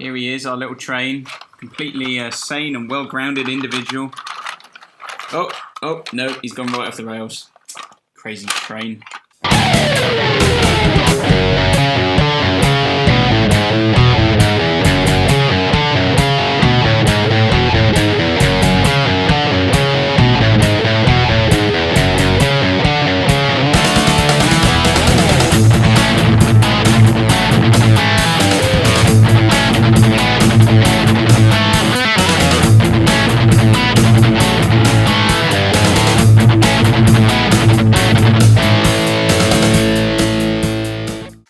Here he is, our little train, completely sane and well-grounded individual. Oh, no, he's gone right off the rails. Crazy train.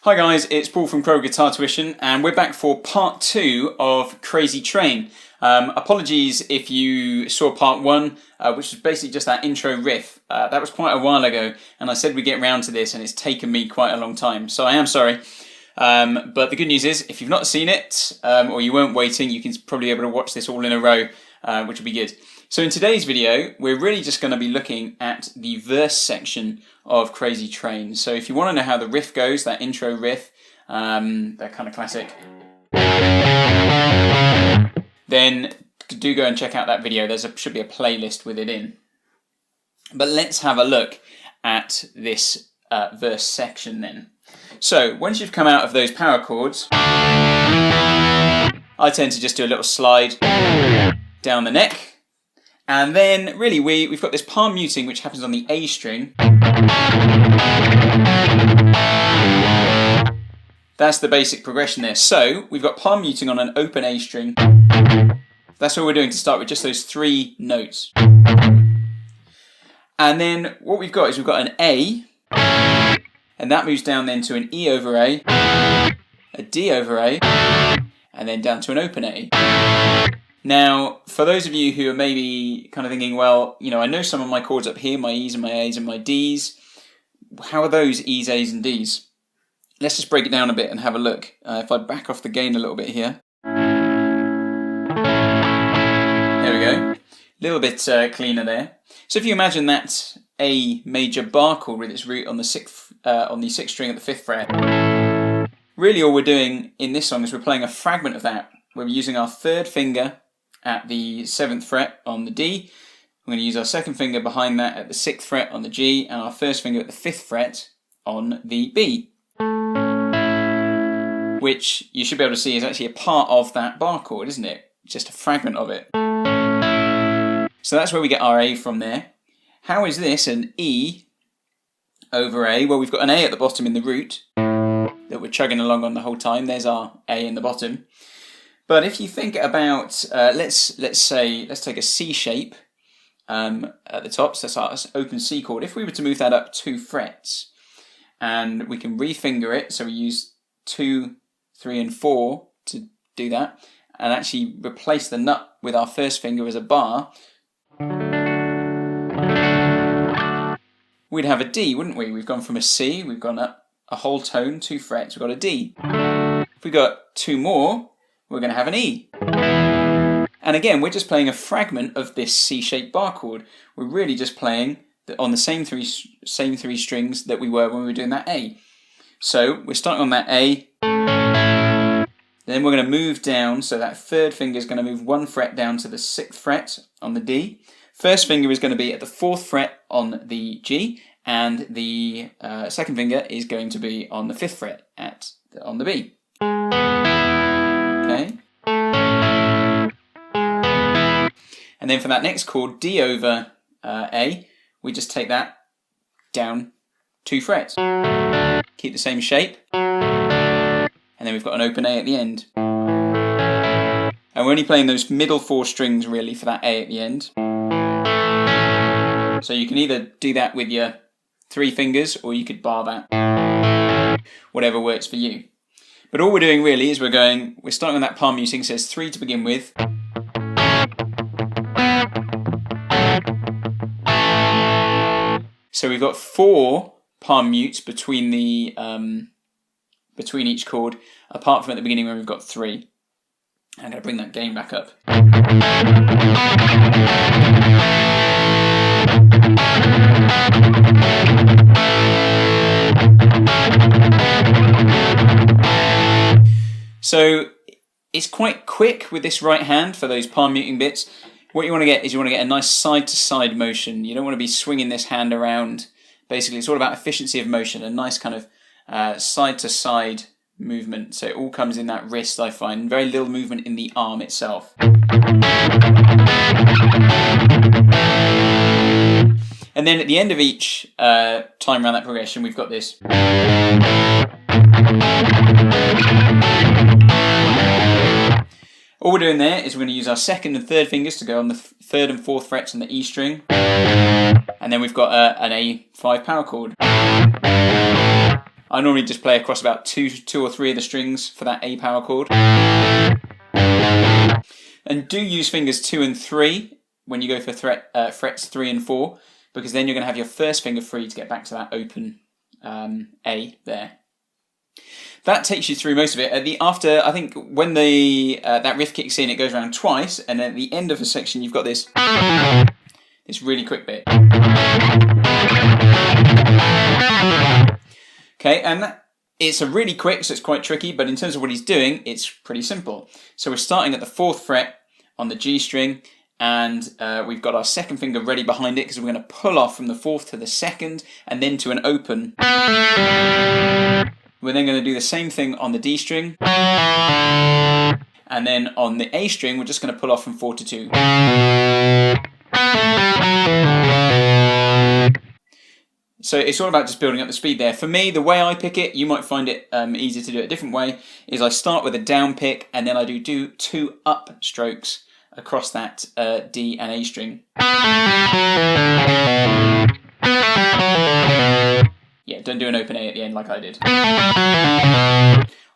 Hi guys, it's Paul from Crowborough Guitar Tuition, and we're back for part 2 of Crazy Train. Apologies if you saw part 1, which was basically just that intro riff. That was quite a while ago, and I said we'd get round to this, and it's taken me quite a long time, so I am sorry. But the good news is, if you've not seen it, or you weren't waiting, you can probably be able to watch this all in a row, which will be good. So in today's video, we're really just going to be looking at the verse section of Crazy Train. So if you want to know how the riff goes, that intro riff, that kind of classic, then do go and check out that video. Should be a playlist with it in. But let's have a look at this verse section then. So once you've come out of those power chords, I tend to just do a little slide down the neck. And then, really, we've got this palm muting, which happens on the A string. That's the basic progression there. So, we've got palm muting on an open A string. That's what we're doing to start with, just those 3 notes. And then, what we've got is we've got an A, and that moves down then to an E over A, a D over A, and then down to an open A. Now, for those of you who are maybe kind of thinking, well, you know, I know some of my chords up here, my E's and my A's and my D's. How are those E's, A's and D's? Let's just break it down a bit and have a look. If I back off the gain a little bit here. There we go. A little bit cleaner there. So if you imagine that A major bar chord with its root on the 6th string at the 5th fret, really all we're doing in this song is we're playing a fragment of that. We're using our 3rd finger at the 7th fret on the D. We're going to use our 2nd finger behind that at the 6th fret on the G, and our 1st finger at the 5th fret on the B, which you should be able to see is actually a part of that bar chord, isn't it? Just a fragment of it. So that's where we get our A from there. How is this an E over A? Well, we've got an A at the bottom in the root that we're chugging along on the whole time. There's our A in the bottom. But if you think about, let's take a C shape at the top, so that's our open C chord. If we were to move that up 2 frets, and we can refinger it, so we use 2, 3 and 4 to do that, and actually replace the nut with our 1st finger as a bar, we'd have a D, wouldn't we? We've gone from a C, we've gone up a whole tone, 2 frets, we've got a D. If we got 2 more, we're going to have an E. And again, we're just playing a fragment of this C-shaped bar chord. We're really just playing on the same three strings that we were when we were doing that A. So we're starting on that A, then we're going to move down, so that 3rd finger is going to move 1 fret down to the 6th fret on the D. 1st finger is going to be at the 4th fret on the G, and the 2nd finger is going to be on the 5th fret on the B. Okay. And then for that next chord, D over A, we just take that down 2 frets. Keep the same shape. And then we've got an open A at the end. And we're only playing those middle 4 strings really for that A at the end. So you can either do that with your 3 fingers or you could bar that. Whatever works for you. But all we're doing really is we're starting on that palm muting, so there's 3 to begin with. So we've got 4 palm mutes between each chord, apart from at the beginning where we've got 3. I'm going to bring that gain back up. So it's quite quick with this right hand for those palm muting bits. What you want to get is you want to get a nice side-to-side motion. You don't want to be swinging this hand around. Basically, it's all about efficiency of motion, a nice kind of side-to-side movement. So it all comes in that wrist, I find. Very little movement in the arm itself. And then at the end of each time around that progression, we've got this. All we're doing there is we're going to use our second and third fingers to go on the third and fourth frets on the E string. And then we've got an A5 power chord. I normally just play across about two or three of the strings for that A power chord. And do use fingers 2 and 3 when you go for frets 3 and 4, because then you're going to have your first finger free to get back to that open A there. That takes you through most of it. After, I think, when that riff kicks in, it goes around twice, and then at the end of the section, you've got this really quick bit. Okay, and it's a really quick, so it's quite tricky, but in terms of what he's doing, it's pretty simple. So we're starting at the 4th fret on the G string, and we've got our second finger ready behind it, because we're going to pull off from the 4th to the 2nd, and then to an open. We're then going to do the same thing on the D string, and then on the A string, we're just going to pull off from 4 to 2. So it's all about just building up the speed there. For me, the way I pick it, you might find it easier to do it a different way, is I start with a down pick, and then I do 2 up strokes across that D and A string. Yeah, don't do an open A at the end like I did.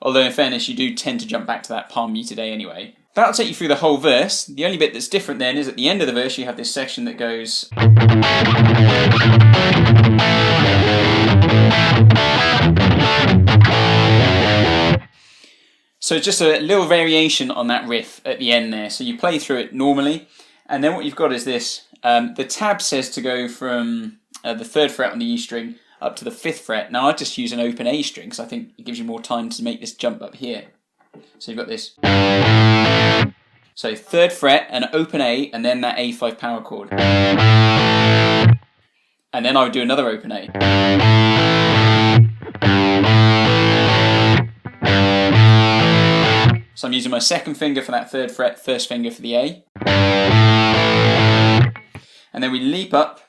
Although in fairness, you do tend to jump back to that palm muted A anyway. That'll take you through the whole verse. The only bit that's different then is at the end of the verse you have this section that goes... So just a little variation on that riff at the end there. So you play through it normally, and then what you've got is this. The tab says to go from the 3rd fret on the E string up to the 5th fret. Now I just use an open A string because I think it gives you more time to make this jump up here. So you've got this. So 3rd fret, an open A, and then that A5 power chord. And then I would do another open A. So I'm using my 2nd finger for that 3rd fret, 1st finger for the A. And then we leap up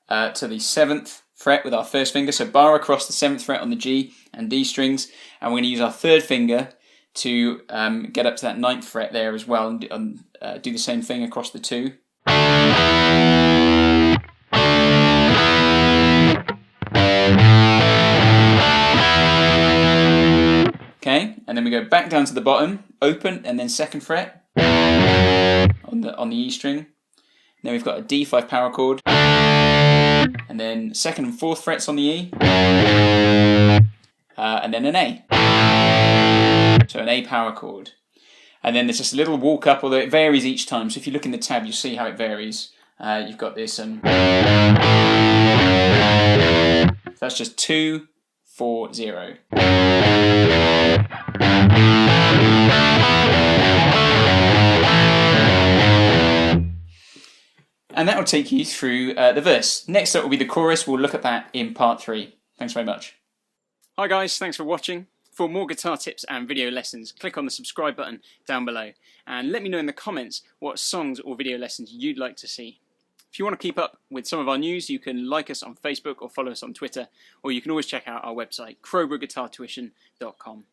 to the 7th fret with our 1st finger, so bar across the 7th fret on the G and D strings, and we're going to use our 3rd finger to get up to that 9th fret there as well, and do the same thing across the 2. Okay, and then we go back down to the bottom, open, and then 2nd fret on the E string. Then we've got a D5 power chord, and then 2nd and 4th frets on the E, and then an A. So an A power chord. And then there's just a little walk up, although it varies each time. So if you look in the tab, you'll see how it varies. You've got this. That's just 2, 4, 0. And that will take you through the verse. Next up will be the chorus. We'll look at that in part 3. Thanks very much. Hi guys, thanks for watching. For more guitar tips and video lessons, click on the subscribe button down below. And let me know in the comments what songs or video lessons you'd like to see. If you want to keep up with some of our news, you can like us on Facebook or follow us on Twitter, or you can always check out our website, crowboroughguitartuition.com.